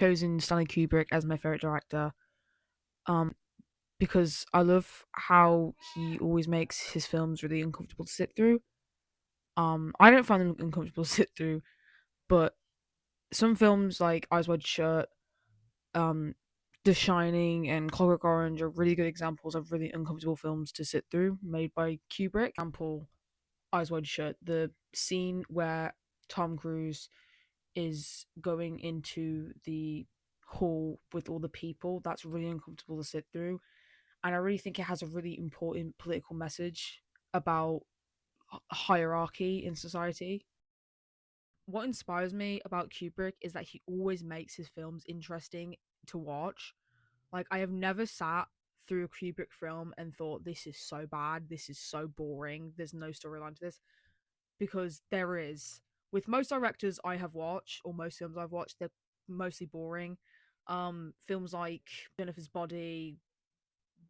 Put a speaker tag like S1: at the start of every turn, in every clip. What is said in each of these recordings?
S1: chosen Stanley Kubrick as my favorite director. Um, because I love how he always makes his films really uncomfortable to sit through. I don't find them uncomfortable to sit through, but some films like Eyes Wide Shut, um, The Shining, and Clockwork Orange are really good examples of really uncomfortable films to sit through, made by Kubrick. Example, Eyes Wide Shut, the scene where Tom Cruise is going into the hall with all the people, that's really uncomfortable to sit through. And I really think it has a really important political message about hierarchy in society. What inspires me about Kubrick is that he always makes his films interesting to watch. Like, I have never sat through a Kubrick film and thought, this is so bad, this is so boring, there's no storyline to this, because there is. With most directors I have watched, or most films I've watched, they're mostly boring. Films like Jennifer's Body,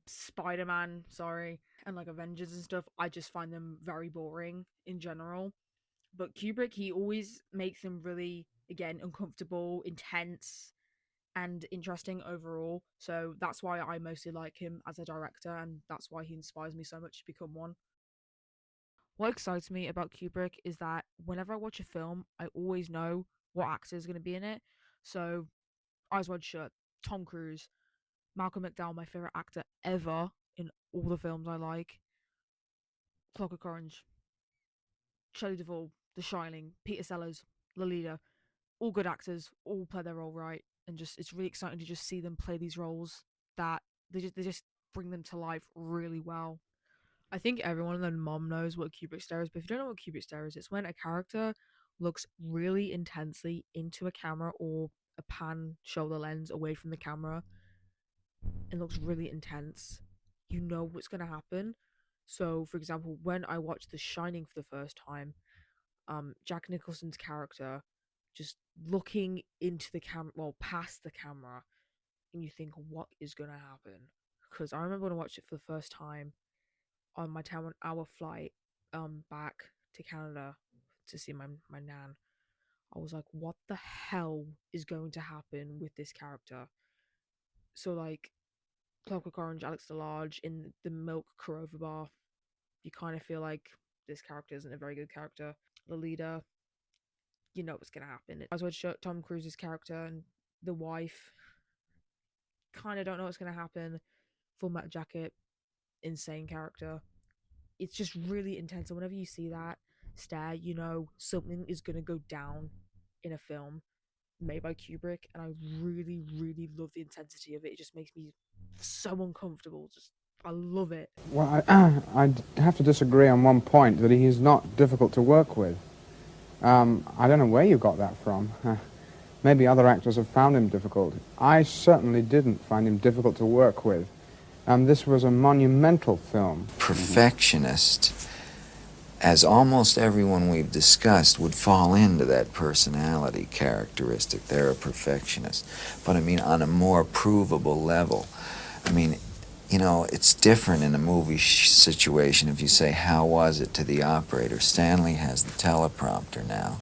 S1: Spider-Man, sorry, and like Avengers and stuff, I just find them very boring in general. But Kubrick, he always makes them really, again, uncomfortable, intense, and interesting overall. So that's why I mostly like him as a director, and that's why he inspires me so much to become one. What excites me about Kubrick is that whenever I watch a film, I always know what actor is going to be in it. So, Eyes Wide Shut, Tom Cruise, Malcolm McDowell, my favorite actor ever in all the films I like, Clockwork Orange, Shelley Duvall, The Shining, Peter Sellers, Lolita, all good actors, all play their role right, and just it's really exciting to just see them play these roles that they just bring them to life really well. I think everyone and their mom knows what Kubrick stare is, but if you don't know what Kubrick stare is, it's when a character looks really intensely into a camera or a pan shoulder lens away from the camera and looks really intense. You know what's going to happen. So, for example, when I watched The Shining for the first time, Jack Nicholson's character just looking into the camera, well, past the camera, and you think, what is going to happen? Because I remember when I watched it for the first time on my 10 hour flight back to Canada to see my nan, I was like, what the hell is going to happen with this character? So like Clockwork Orange, Alex DeLarge in the Milk Corova bar, you kind of feel like this character isn't a very good character. The leader, you know what's gonna happen. As well as Tom Cruise's character and the wife, kind of don't know what's gonna happen. Full Metal Jacket, insane character. It's just really intense. And whenever you see that stare, you know something is gonna go down in a film made by Kubrick, and I really, really love the intensity of it. It just makes me so uncomfortable. Just I love it.
S2: Well, I'd have to disagree on one point, that he is not difficult to work with. I don't know where you got that from. Maybe other actors have found him difficult. I certainly didn't find him difficult to work with. This was a monumental film.
S3: Perfectionist, as almost everyone we've discussed would fall into that personality characteristic. They're a perfectionist. But I mean, on a more provable level. I mean, you know, it's different in a movie situation if you say, how was it to the operator? Stanley has the teleprompter now.